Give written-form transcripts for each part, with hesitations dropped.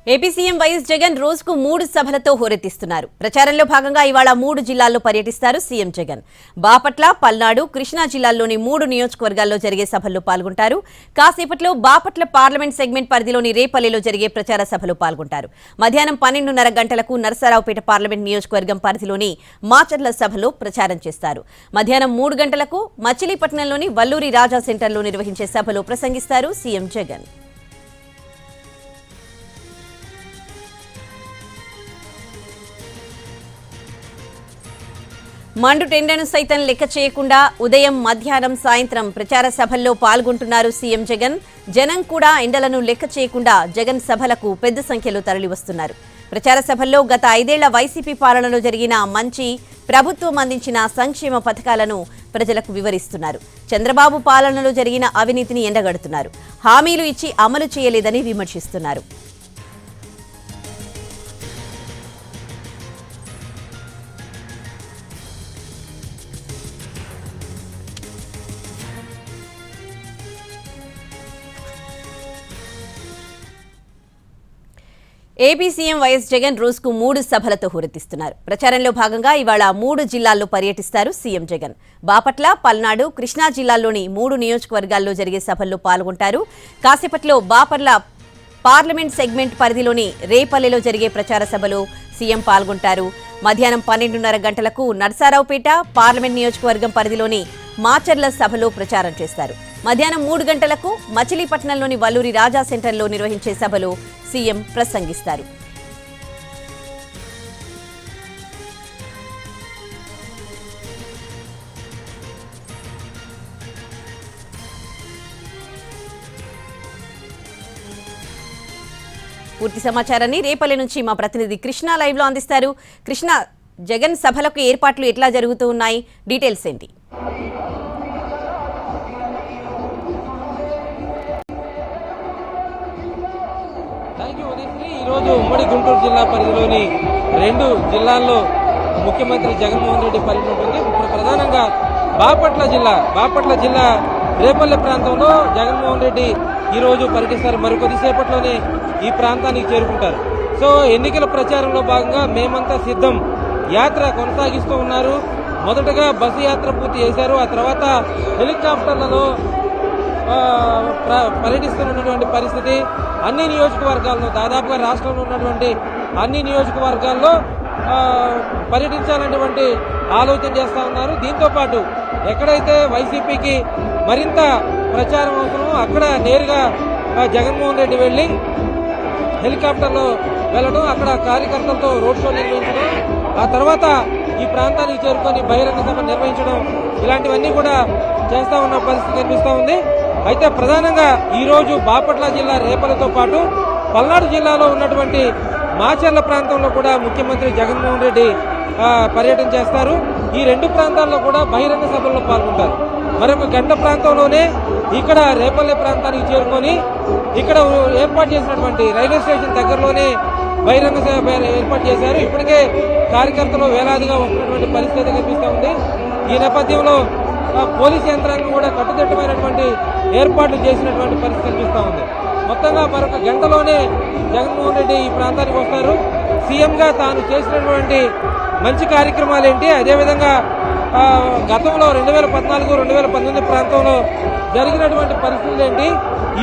AP CM YS Jagan రోజుకు 3 సభలతో హోరెత్తిస్తున్నారు. ప్రచారంలో భాగంగా ఇవాళ 3 జిల్లాల్లో పర్యటిస్తారు సీఎం జగన్. బాపట్ల, పల్నాడు, కృష్ణా జిల్లాల్లోని 3 నియోజకవర్గాల్లో జరిగే సభల్లో పాల్గొంటారు. కాసేపట్లో బాపట్ల పార్లమెంట్ సెగ్మెంట్ పరిధిలోని రేపల్లెలో జరిగే ప్రచార సభలో పాల్గొంటారు. మధ్యాహ్నం 12:30 గంటలకు నరసరావుపేట పార్లమెంట్ నియోజకవర్గం పరిధిలోని మాచర్ల సభలో ప్రచారం చేస్తారు. మధ్యాహ్నం 3 గంటలకు మచిలీపట్నంలోని వల్లూరి రాజా సెంటర్లో నిర్వహించే సభలో ప్రసంగిస్తారు సీఎం జగన్. మండు టెండను సైతం లెక్క చేయకుండా ఉదయం, మధ్యాహ్నం, సాయంత్రం ప్రచార సభల్లో పాల్గొంటున్నారు సీఎం జగన్. జనం కూడా ఎండలను లెక్క చేయకుండా జగన్ సభలకు పెద్ద సంఖ్యలో తరలివస్తున్నారు. ప్రచార సభల్లో గత 5 ఏళ్ల వైసీపీ పాలనలో జరిగిన మంచి, ప్రభుత్వం అందించిన సంక్షేమ పథకాలను ప్రజలకు వివరిస్తున్నారు. చంద్రబాబు పాలనలో జరిగిన అవినీతిని ఎండగడుతున్నారు. హామీలు ఇచ్చి అమలు చేయలేదని విమర్శిస్తున్నారు. ఏపీ సీఎం వైఎస్ జగన్ రోజుకు 3 సభలతో హోరెత్తిస్తున్నారు. ప్రచారంలో భాగంగా ఇవాళ 3 జిల్లాల్లో పర్యటిస్తారు సీఎం జగన్. బాపట్ల, పల్నాడు, కృష్ణా జిల్లాల్లోని 3 నియోజకవర్గాల్లో జరిగే సభల్లో పాల్గొంటారు. కాసేపట్లో బాపట్ల పార్లమెంట్ సెగ్మెంట్ పరిధిలోని రేపల్లెలో జరిగే ప్రచార సభలో సీఎం పాల్గొంటారు. మధ్యాహ్నం 12:30 గంటలకు నరసరావుపేట పార్లమెంట్ నియోజకవర్గం పరిధిలోని మాచర్ల సభలో ప్రచారం చేస్తారు. మధ్యాహ్నం 3 గంటలకు మచిలీపట్నంలోని వల్లూరి రాజా సెంటర్లో నిర్వహించే సభలో సీఎం ప్రసంగిస్తారు. పూర్తి సమాచారాన్ని రేపల్లె నుంచి మా ప్రతినిధి కృష్ణ లైవ్ లో అందిస్తారు. కృష్ణ, జగన్ సభలకు ఏర్పాట్లు ఎట్లా జరుగుతూ ఉన్నాయి? డీటెయిల్స్ ఏంటి? ఈరోజు ఉమ్మడి గుంటూరు జిల్లా పరిధిలోని 2 జిల్లాల్లో ముఖ్యమంత్రి జగన్మోహన్ రెడ్డి పర్యటన ఉంటుంది. ఇప్పుడు ప్రధానంగా బాపట్ల జిల్లా రేపల్లె ప్రాంతంలో జగన్మోహన్ రెడ్డి ఈరోజు పర్యటిస్తారు. మరికొద్దిసేపట్లోనే ఈ ప్రాంతానికి చేరుకుంటారు. సో ఎన్నికల ప్రచారంలో భాగంగా మేమంతా సిద్ధం యాత్ర కొనసాగిస్తూ ఉన్నారు. మొదటగా బస్సు యాత్ర పూర్తి చేశారు. ఆ తర్వాత హెలికాప్టర్లలో పర్యటిస్తున్నటువంటి పరిస్థితి. అన్ని నియోజకవర్గాల్లో, దాదాపుగా రాష్ట్రంలో ఉన్నటువంటి అన్ని నియోజకవర్గాల్లో పర్యటించాలనేటువంటి ఆలోచన చేస్తూ ఉన్నారు. దీంతోపాటు ఎక్కడైతే వైసీపీకి మరింత ప్రచారం అవసరమో అక్కడ నేరుగా జగన్మోహన్ రెడ్డి వెళ్లి హెలికాప్టర్లో వెళ్లడం, అక్కడ కార్యకర్తలతో రోడ్ షో నిర్వహించడం, ఆ తర్వాత ఈ ప్రాంతానికి చేరుకొని బహిరంగ సభ నిర్వహించడం, ఇలాంటివన్నీ కూడా చేస్తా ఉన్న పరిస్థితి కనిపిస్తూ ఉంది. అయితే ప్రధానంగా ఈరోజు బాపట్ల జిల్లా రేపలతో పాటు పల్నాడు జిల్లాలో ఉన్నటువంటి మాచర్ల ప్రాంతంలో కూడా ముఖ్యమంత్రి జగన్మోహన్ రెడ్డి పర్యటన చేస్తారు. ఈ 2 ప్రాంతాల్లో కూడా బహిరంగ సభల్లో పాల్గొంటారు. మరొక గంట ప్రాంతంలోనే ఇక్కడ రేపల్లె ప్రాంతానికి చేరుకొని ఇక్కడ ఏర్పాటు చేసినటువంటి రైల్వే స్టేషన్ దగ్గరలోనే బహిరంగ సభ ఏర్పాటు చేశారు. ఇప్పటికే కార్యకర్తలు వేలాదిగా వస్తున్నటువంటి పరిస్థితి కనిపిస్తూ ఉంది. ఈ నేపథ్యంలో పోలీసు యంత్రాంగం కూడా కట్టుదిట్టమైనటువంటి ఏర్పాట్లు చేసినటువంటి పరిస్థితి కనిపిస్తూ ఉంది. మొత్తంగా మరొక గంటలోనే జగన్మోహన్ రెడ్డి ఈ ప్రాంతానికి వస్తారు. సీఎంగా తాను చేసినటువంటి మంచి కార్యక్రమాలు ఏంటి, అదేవిధంగా గతంలో 2014, 2019 ప్రాంతంలో జరిగినటువంటి పరిస్థితులు ఏంటి,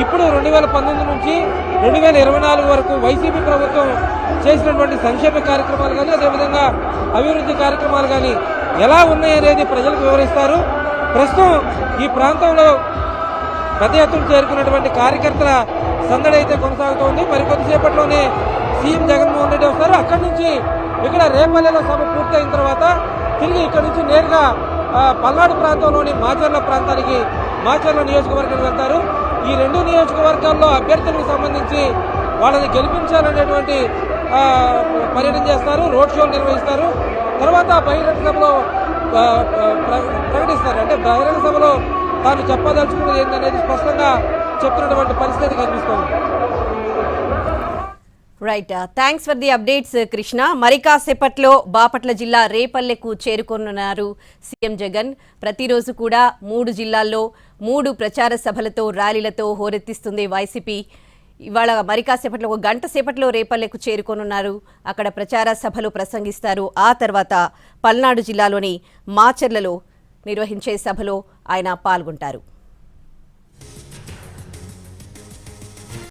ఇప్పుడు 2019 నుంచి 2024 వరకు వైసీపీ ప్రభుత్వం చేసినటువంటి సంక్షేమ కార్యక్రమాలు కానీ, అదేవిధంగా అభివృద్ధి కార్యక్రమాలు కానీ ఎలా ఉన్నాయనేది ప్రజలకు వివరిస్తారు. ప్రస్తుతం ఈ ప్రాంతంలో పెద్ద ఎత్తున చేరుకున్నటువంటి కార్యకర్తల సందడి అయితే కొనసాగుతోంది. మరికొద్దిసేపట్లోనే సీఎం జగన్మోహన్ రెడ్డి వస్తారు. అక్కడి నుంచి ఇక్కడ రేపల్లెలో సభ పూర్తయిన తర్వాత తిరిగి ఇక్కడి నుంచి నేరుగా పల్నాడు ప్రాంతంలోని మాచర్ల ప్రాంతానికి, మాచర్ల నియోజకవర్గానికి వెళ్తారు. ఈ 2 నియోజకవర్గాల్లో అభ్యర్థులకు సంబంధించి వాళ్ళని గెలిపించాలనేటువంటి పర్యటన చేస్తారు, రోడ్ షోలు నిర్వహిస్తారు. తర్వాత బహిరంగ సభలో ప్రకటిస్తారు. అంటే బహిరంగ సభలో తాను చెప్పదలుచుకున్నది ఏంటనేది స్పష్టంగా చెప్తున్నటువంటి పరిస్థితి కనిపిస్తోంది. Right, thanks for the updates Krishna. మరి కాసేపట్లో బాపట్ల జిల్లా రేపల్లెకు చేరుకోనున్నారు సీఎం జగన్. ప్రతిరోజు కూడా 3 జిల్లాల్లో 3 ప్రచార సభలతో, ర్యాలీలతో హోరెత్తిస్తుంది వైసీపీ. ఇవాళ మరి కాసేపట్లో ఒక గంట సేపట్లో రేపల్లెకు చేరుకోనున్నారు. అక్కడ ప్రచార సభలు ప్రసంగిస్తారు. ఆ తర్వాత పల్నాడు జిల్లాలోని మాచర్లలో నిర్వహించే సభలో ఆయన పాల్గొంటారు.